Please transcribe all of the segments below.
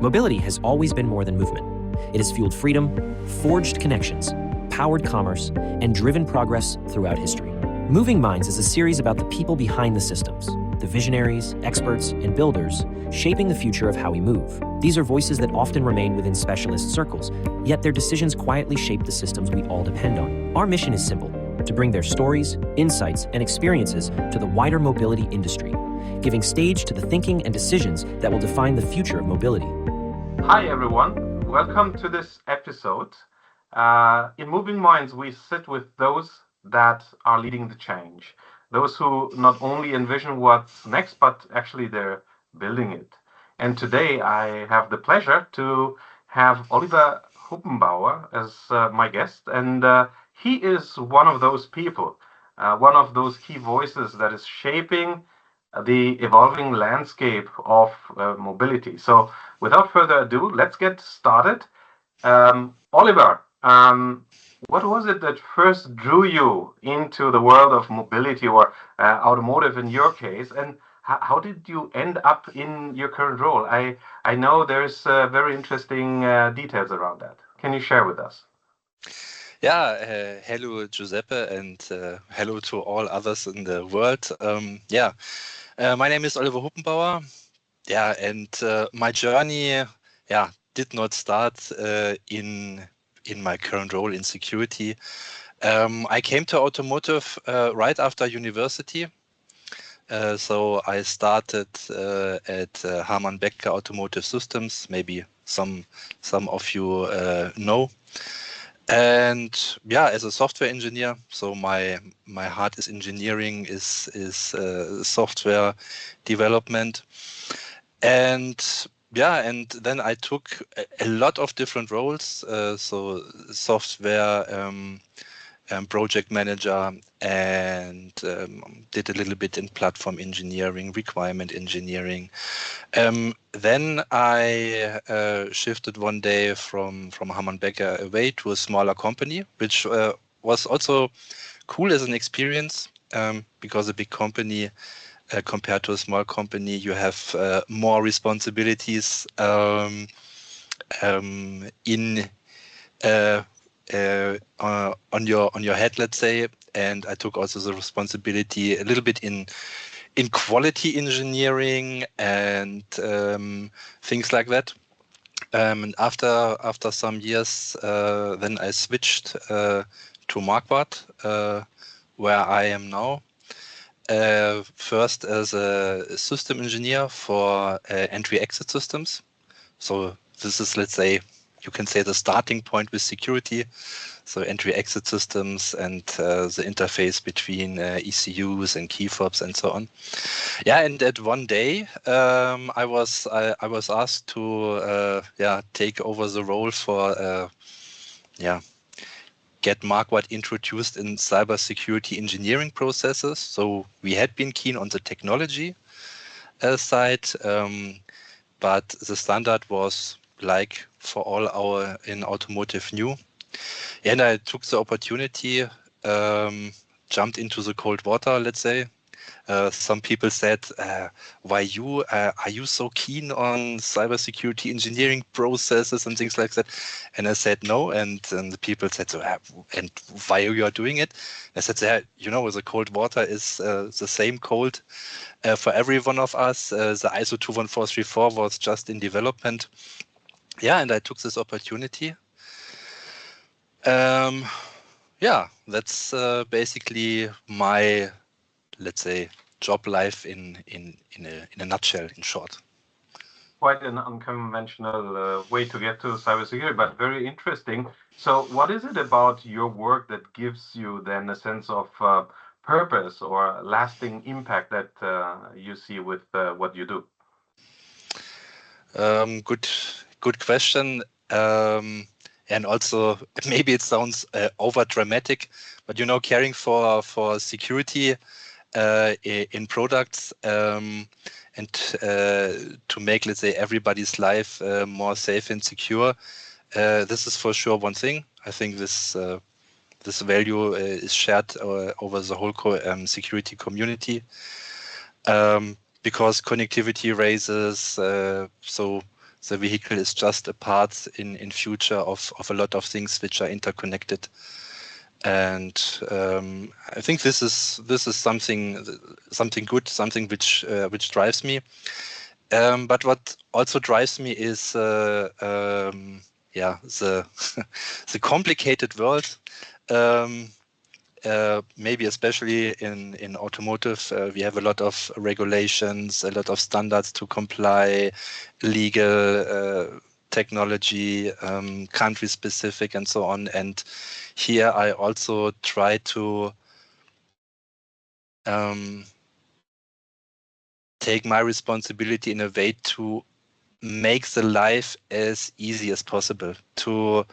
Mobility has always been more than movement. It has fueled freedom, forged connections, powered commerce, and driven progress throughout history. Moving Minds is a series about the people behind the systems, the visionaries, experts, and builders shaping the future of how we move. These are voices that often remain within specialist circles, yet their decisions quietly shape the systems we all depend on. Our mission is simple: to bring their stories, insights, and experiences to the wider mobility industry, giving stage to the thinking and decisions that will define the future of mobility. Hi everyone, welcome to this episode. In Moving Minds, we sit with those that are leading the change, those who not only envision what's next, but actually they're building it. And today I have the pleasure to have Oliver Huppenbauer as my guest, and he is one of those people, one of those key voices that is shaping the evolving landscape of mobility. So, without further ado, let's get started. Oliver, what was it that first drew you into the world of mobility or automotive in your case, and how did you end up in your current role? I know there's very interesting details around that. Can you share with us? Yeah, hello Giuseppe, and hello to all others in the world. My name is Oliver Huppenbauer. Yeah, and my journey, did not start in my current role in security. I came to automotive right after university. So I started at Harman Becker Automotive Systems. Maybe some of you know. And yeah, as a software engineer, so my heart is engineering, is software development, and then I took a lot of different roles. So software project manager, and did a little bit in platform engineering, requirement engineering. Then I shifted one day from Harman Becker away to a smaller company, which was also cool as an experience, because a big company compared to a small company, you have more responsibilities in on your head, let's say. And I took also the responsibility a little bit in quality engineering and things like that. And after some years, then I switched to Marquardt, where I am now. First as a system engineer for entry-exit systems. So this is, let's say, you can say the starting point with security. So entry-exit systems and the interface between ECUs and key fobs and so on. Yeah, and at one day I was asked to take over the role for get Marquardt introduced in cybersecurity engineering processes. So we had been keen on the technology side, but the standard was like for all our in automotive new. And I took the opportunity, jumped into the cold water, let's say. Some people said, why you? Are you so keen on cybersecurity engineering processes and things like that? And I said no, and the people said, so, and why you are doing it? I said, the cold water is the same cold for every one of us. The ISO 21434 was just in development. Yeah, and I took this opportunity. That's basically my, let's say, job life in a nutshell, in short. Quite an unconventional way to get to cybersecurity, but very interesting. So what is it about your work that gives you then a sense of purpose or lasting impact that you see with what you do? Good question. And also, maybe it sounds over dramatic, but caring for security in products and to make, let's say, everybody's life more safe and secure. This is for sure one thing. I think this value is shared over the whole security community, because connectivity raises so The vehicle is just a part in future of a lot of things which are interconnected. And I think this is something good, something which drives me. But what also drives me is the the complicated world. Maybe especially in automotive, we have a lot of regulations, a lot of standards to comply, legal, technology, country specific, and so on. And here I also try to take my responsibility in a way to make the life as easy as possible, to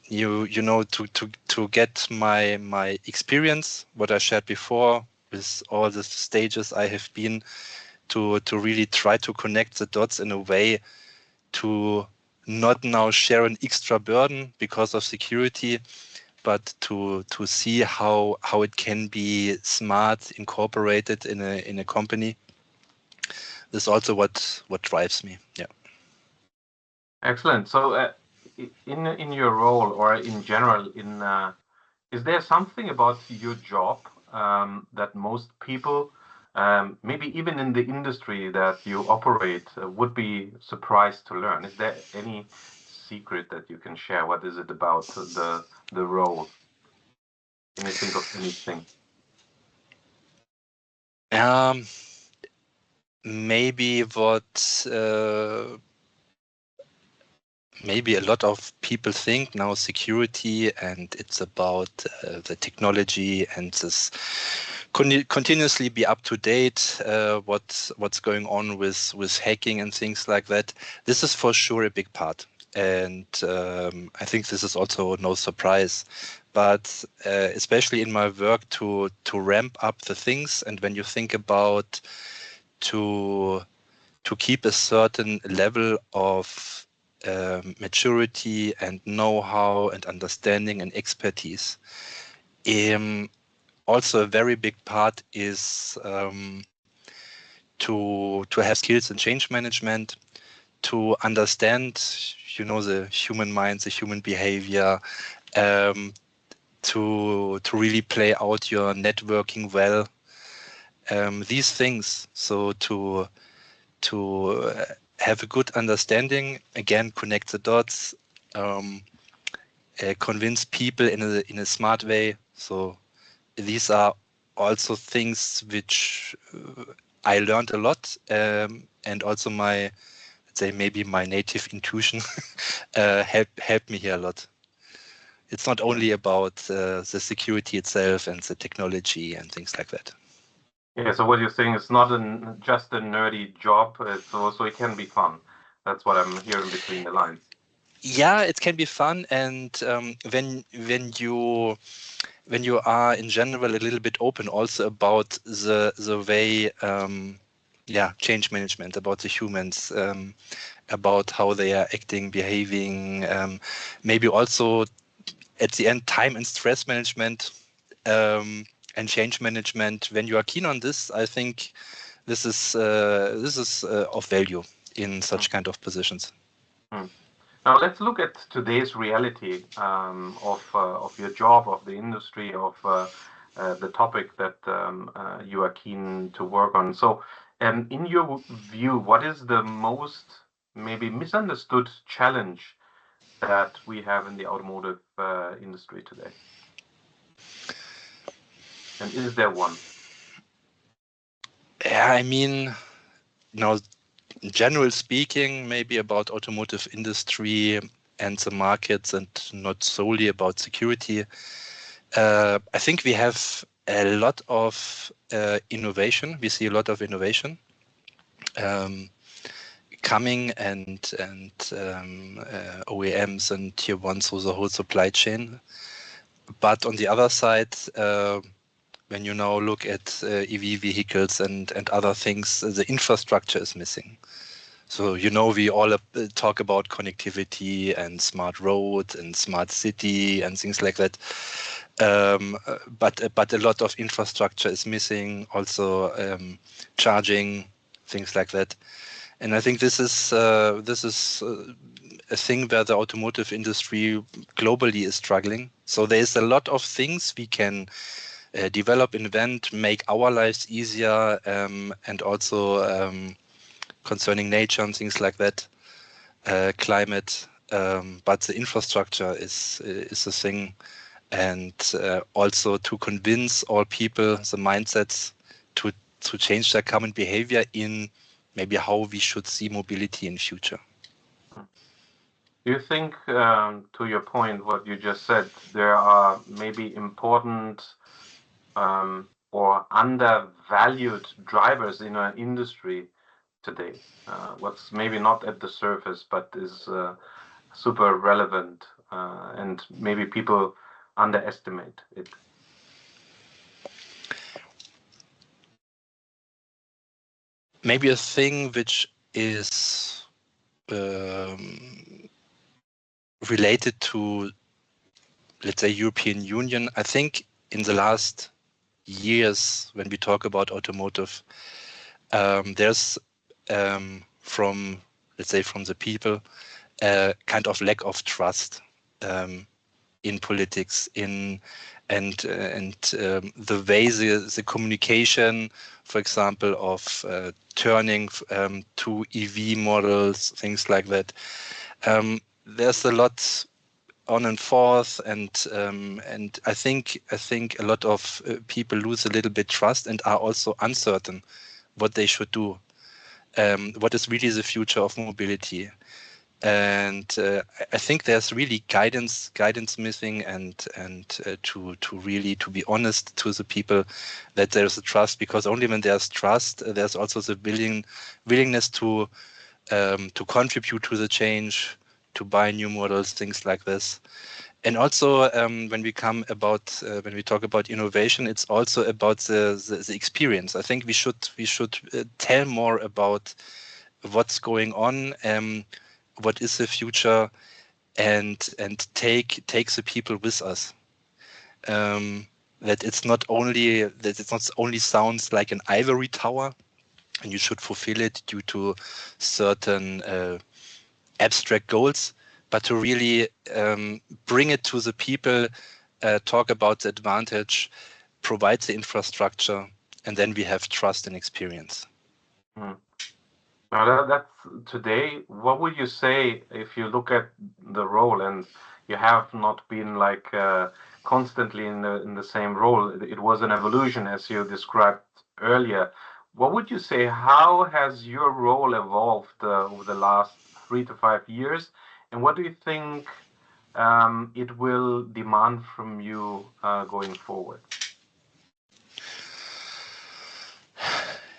to get my experience, what I shared before, with all the stages I have been, to really try to connect the dots in a way to not now share an extra burden because of security, but to see how it can be smart incorporated in a company. This is also what drives me. Yeah. Excellent. So, in your role, or in general, is there something about your job that most people, maybe even in the industry that you operate, would be surprised to learn? Is there any secret that you can share? What is it about the role? Can you think of anything? Maybe what maybe a lot of people think now security, and it's about the technology and this continuously be up to date, what's going on with hacking and things like that. This is for sure a big part, and I think this is also no surprise. But especially in my work to ramp up the things, and when you think about to keep a certain level of maturity and know-how and understanding and expertise. Also, a very big part is to have skills in change management, to understand, the human mind, the human behavior, to really play out your networking well. These things, so to have a good understanding, again, connect the dots, convince people in a smart way. So these are also things which I learned a lot, and also let's say maybe my native intuition helped me here a lot. It's not only about the security itself and the technology and things like that. Yeah, so what you're saying is not just a nerdy job, so it can be fun. That's what I'm hearing between the lines. Yeah, it can be fun, and when you are in general a little bit open also about the way, change management, about the humans, about how they are acting, behaving, maybe also at the end time and stress management, and change management. When you are keen on this, I think this is of value in such kind of positions. Now let's look at today's reality of your job, of the industry, of the topic that you are keen to work on. So, in your view, what is the most maybe misunderstood challenge that we have in the automotive industry today? And is there one? Yeah, I mean, general speaking, maybe about automotive industry and the markets, and not solely about security. I think we have a lot of innovation. We see a lot of innovation coming, and OEMs and tier ones through the whole supply chain. But on the other side, when you now look at EV vehicles and other things, the infrastructure is missing. So, we all talk about connectivity and smart road and smart city and things like that. But a lot of infrastructure is missing, also charging, things like that. And I think this is a thing where the automotive industry globally is struggling. So there's a lot of things we can develop, invent, make our lives easier, and also concerning nature and things like that, climate. But the infrastructure is the thing, and also to convince all people, the mindsets, to change their common behavior in maybe how we should see mobility in future. Do you think, to your point, what you just said, there are maybe important or undervalued drivers in our industry today? What's maybe not at the surface, but is super relevant, and maybe people underestimate it. Maybe a thing which is related to, let's say, European Union. I think in the last years, when we talk about automotive, there's from, let's say, from the people, kind of lack of trust in politics, and the way the communication, for example, of turning to EV models, things like that. There's a lot on and forth, and I think a lot of people lose a little bit trust and are also uncertain what they should do. What is really the future of mobility? And I think there's really guidance missing, and to really be honest to the people that there's a trust, because only when there's trust, there's also the willingness to contribute to the change, to buy new models, things like this. And also when we talk about innovation, it's also about the experience. I think we should tell more about what's going on, what is the future, and take the people with us. That it's not only sounds like an ivory tower, and you should fulfill it due to certain abstract goals, but to really bring it to the people, talk about the advantage, provide the infrastructure, and then we have trust and experience. Now that's today. What would you say if you look at the role, and you have not been like constantly in the same role? It was an evolution, as you described earlier. What would you say? How has your role evolved over the last 3 to 5 years, and what do you think it will demand from you going forward?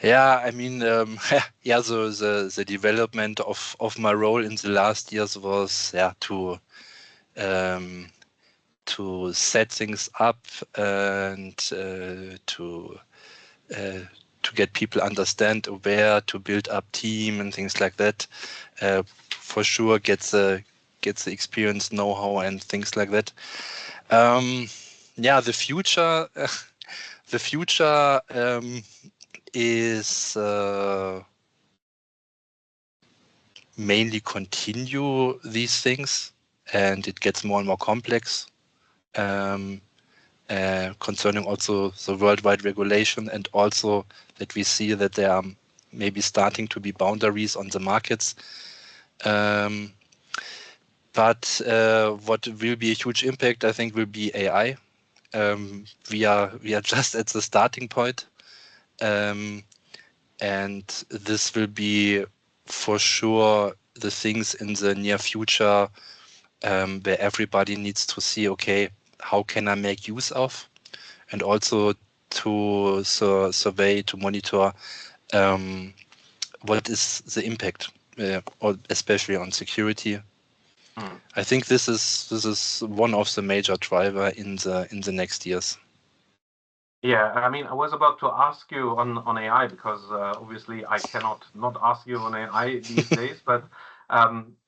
Yeah, I mean, yeah. So the development of my role in the last years was to set things up, and to get people understand where to build up team and things like that. For sure, get the experience, know-how, and things like that. Yeah, the future. The future is mainly continue these things, and it gets more and more complex, concerning also the worldwide regulation, and also that we see that there are maybe starting to be boundaries on the markets. But what will be a huge impact, I think, will be AI. We are just at the starting point. And this will be for sure the things in the near future, where everybody needs to see, okay, how can I make use of, and also to survey, to monitor what is the impact, or especially on security. I think this is one of the major driver in the next years. Yeah, I mean, I was about to ask you on AI, because obviously I cannot not ask you on AI these days, but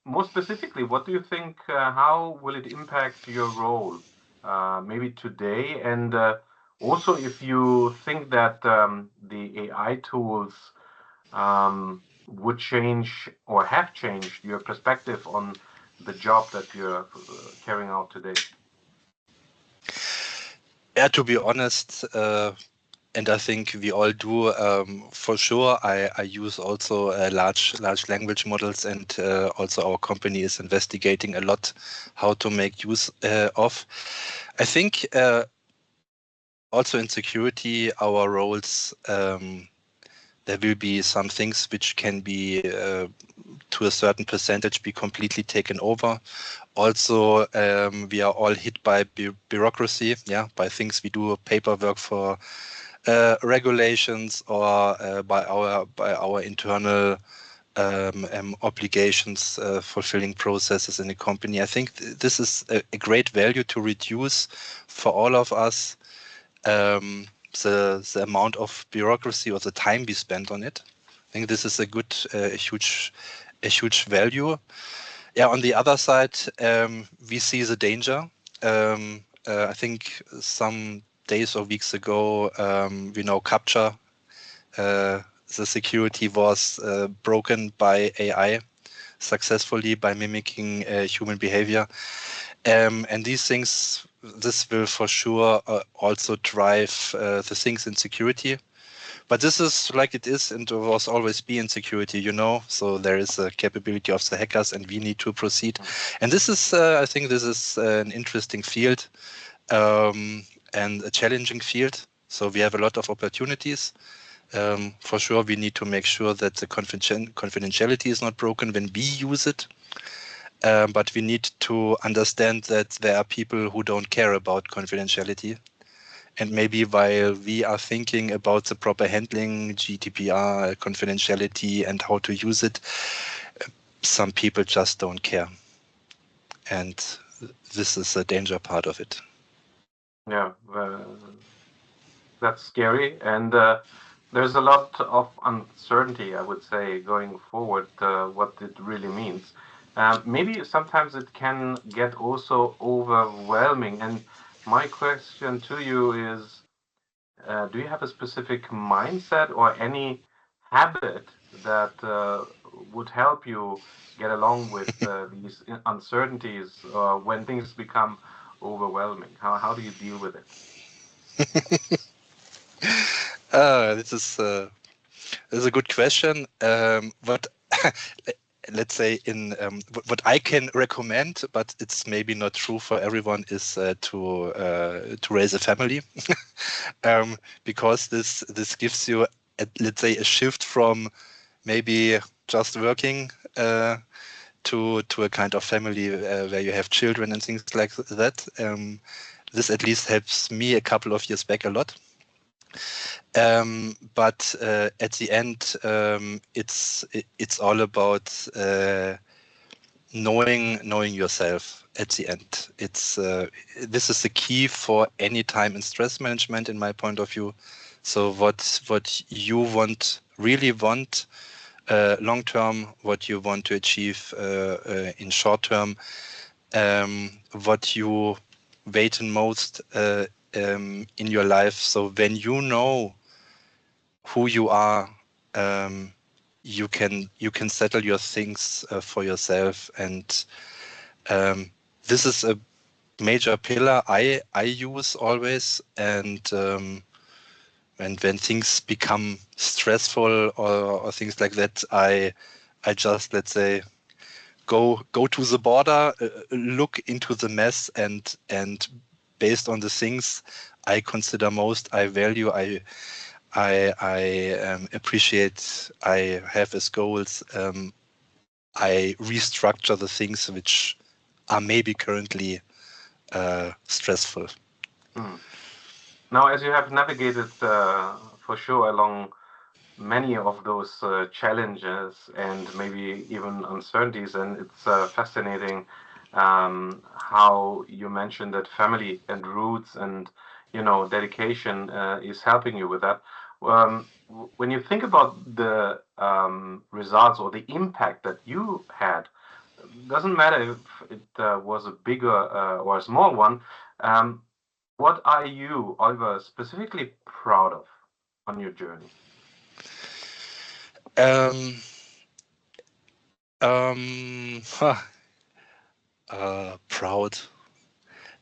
more specifically, what do you think, how will it impact your role, maybe today? And also, if you think that the AI tools would change or have changed your perspective on the job that you're carrying out today? Yeah, to be honest, and I think we all do, for sure. I use also large language models, and also our company is investigating a lot how to make use of. I think also in security, our roles. There will be some things which can be, to a certain percentage, be completely taken over. Also, we are all hit by bureaucracy, by things we do, paperwork for regulations, or by our internal obligations, fulfilling processes in the company. I think this is a great value to reduce for all of us. The amount of bureaucracy or the time we spend on it. I think this is a good, huge value. Yeah. On the other side, we see the danger. I think some days or weeks ago, we know capture. The security was broken by AI successfully by mimicking human behavior. And these things, this will for sure also drive the things in security. But this is like it is and was always be in security, So there is a capability of the hackers, and we need to proceed. And this is, I think, this is an interesting field, and a challenging field. So we have a lot of opportunities. For sure, we need to make sure that the confidentiality is not broken when we use it. But we need to understand that there are people who don't care about confidentiality. And maybe while we are thinking about the proper handling, GDPR, confidentiality, and how to use it, some people just don't care. And this is a danger part of it. Yeah, that's scary. And there's a lot of uncertainty, I would say, going forward, what it really means. Maybe sometimes it can get also overwhelming. And my question to you is, do you have a specific mindset or any habit that would help you get along with these uncertainties when things become overwhelming? How do you deal with it? This is a good question. What let's say what I can recommend, but it's maybe not true for everyone, is to raise a family, because this gives you let's say a shift from maybe just working to a kind of family where you have children and things like that. This at least helps me a couple of years back a lot. But at the end, it's all about knowing yourself. At the end, it's this is the key for any time in stress management, in my point of view. So what you really want long term, what you want to achieve in short term, what you weight most in your life. So when you know who you are, you can settle your things for yourself, and this is a major pillar I use always. And when things become stressful or things like that, I just, let's say, go to the border, look into the mess, and based on the things I consider most, I value, I appreciate, I have as goals, I restructure the things which are maybe currently stressful. Now, as you have navigated for sure along many of those challenges and maybe even uncertainties, and it's fascinating how you mentioned that family and roots and dedication is helping you with that. When you think about the results or the impact that you had, doesn't matter if it was a bigger or a small one. What are you, Oliver, specifically proud of on your journey? Proud.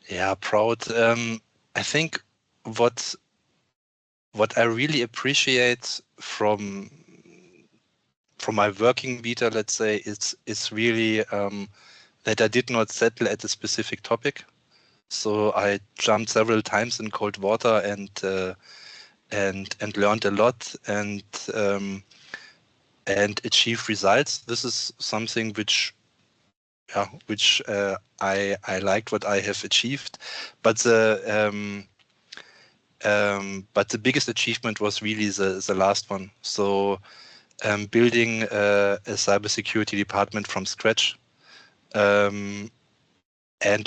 Yeah, proud. I think what I really appreciate from my working vita, let's say, it's really that I did not settle at a specific topic. So I jumped several times in cold water and learned a lot and achieved results. This is something which I liked what I have achieved, but the biggest achievement was really the last one. So building a cybersecurity department from scratch, and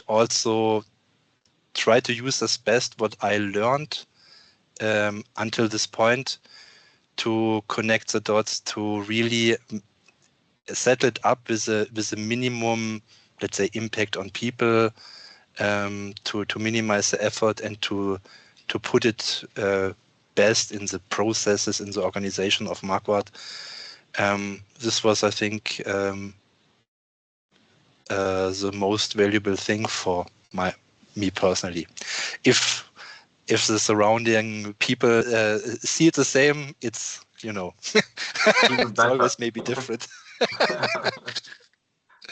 also try to use as best what I learned until this point to connect the dots to really set it up with a minimum, let's say, impact on people, to minimize the effort and to put it best in the processes in the organization of Marquardt. This was, I think, the most valuable thing for me personally. If the surrounding people see it the same, it's it's always maybe different.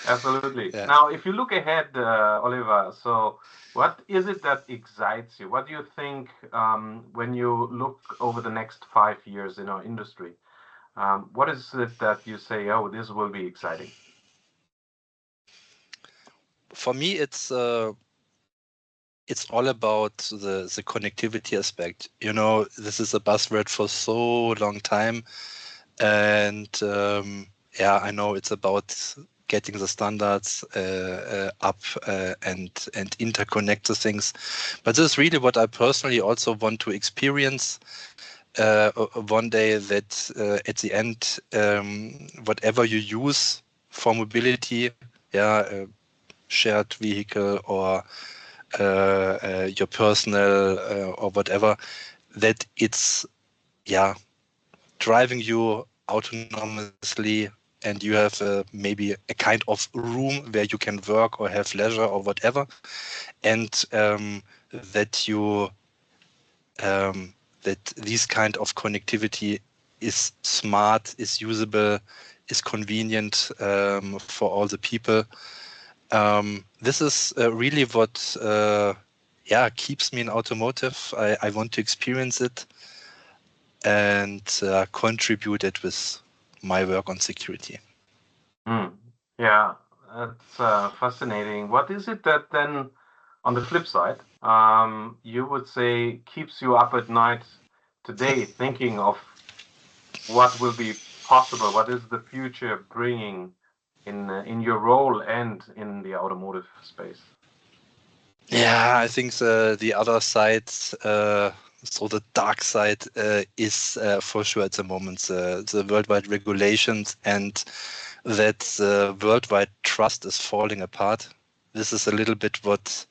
Absolutely. Yeah. Now, if you look ahead, Oliver, so what is it that excites you? What do you think when you look over the next 5 years in our industry? What is it that you say, oh, this will be exciting? For me, it's all about the connectivity aspect. This is a buzzword for so long time, and I know it's about getting the standards up and interconnect the things, but this is really what I personally also want to experience one day, that at the end, whatever you use for mobility, shared vehicle or your personal or whatever, that it's driving you autonomously, and you have maybe a kind of room where you can work or have leisure or whatever, and that you that this kind of connectivity is smart, is usable, is convenient for all the people. This is really what keeps me in automotive. I want to experience it and contribute it with my work on security. Yeah, that's fascinating. What is it that then, on the flip side, you would say keeps you up at night today, thinking of what will be possible? What is the future bringing in your role and in the automotive space? Yeah, I think the other side, so the dark side, is for sure at the moment the worldwide regulations, and that the worldwide trust is falling apart. This is a little bit what,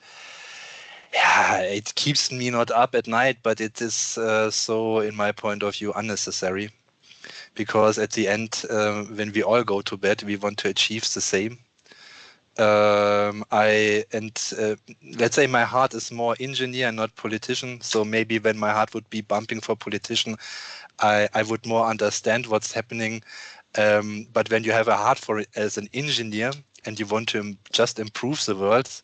it keeps me not up at night, but it is so, in my point of view, unnecessary. Because at the end, when we all go to bed, we want to achieve the same. Let's say my heart is more engineer and not politician. So maybe when my heart would be bumping for politician, I would more understand what's happening. But when you have a heart for it as an engineer and you want to just improve the world,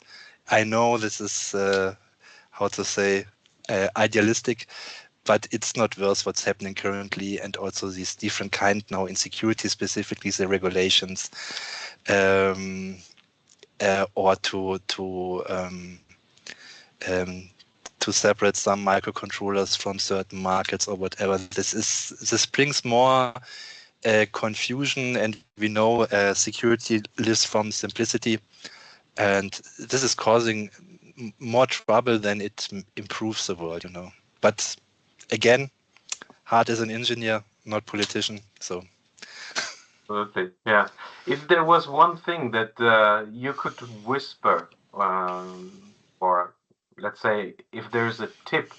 I know this is idealistic, but it's not worth what's happening currently, and also these different kind now in security, specifically the regulations. Or to separate some microcontrollers from certain markets or whatever. This brings more confusion, and we know security lives from simplicity, and this is causing more trouble than it improves the world. But again, heart is an engineer, not politician, so. Absolutely, yeah. If there was one thing that you could whisper, or let's say, if there's a tip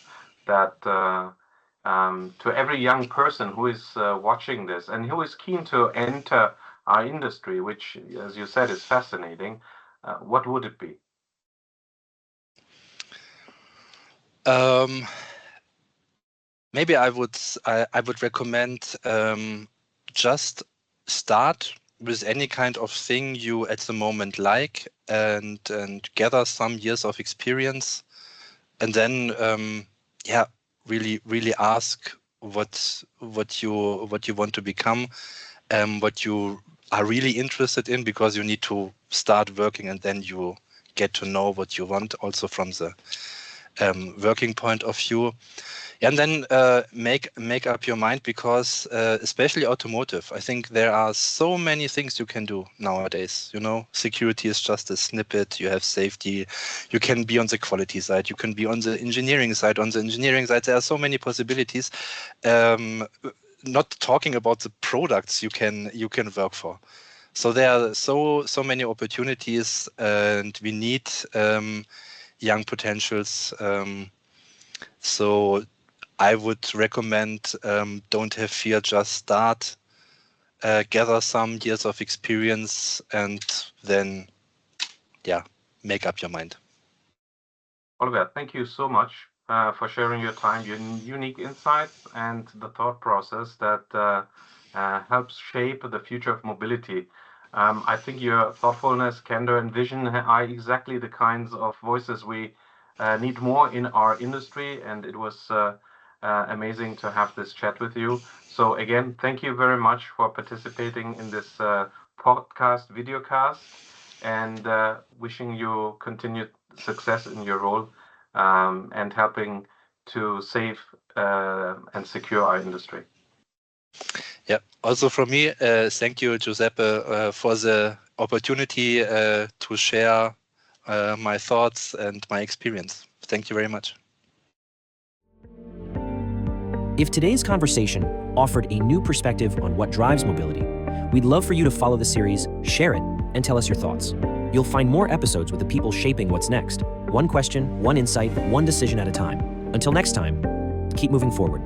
that to every young person who is watching this and who is keen to enter our industry, which, as you said, is fascinating, what would it be? Maybe I would recommend just start with any kind of thing you at the moment like, and gather some years of experience, and then really ask what you want to become, what you are really interested in, because you need to start working and then you get to know what you want also from the working point of view. And then make up your mind, because especially automotive, I think there are so many things you can do nowadays. You know, security is just a snippet. You have safety. You can be on the quality side. You can be on the engineering side. On the engineering side, there are so many possibilities. Not talking about the products you can work for. So there are so many opportunities, and we need young potentials. So I would recommend, don't have fear, just start, gather some years of experience, and then, make up your mind. Oliver, thank you so much for sharing your time, your unique insights, and the thought process that helps shape the future of mobility. I think your thoughtfulness, candor, and vision are exactly the kinds of voices we need more in our industry, and it was amazing to have this chat with you. So again, thank you very much for participating in this podcast, videocast, and wishing you continued success in your role, and helping to save and secure our industry. Yeah, also from me, thank you, Giuseppe, for the opportunity to share my thoughts and my experience. Thank you very much. If today's conversation offered a new perspective on what drives mobility, we'd love for you to follow the series, share it, and tell us your thoughts. You'll find more episodes with the people shaping what's next. One question, one insight, one decision at a time. Until next time, keep moving forward.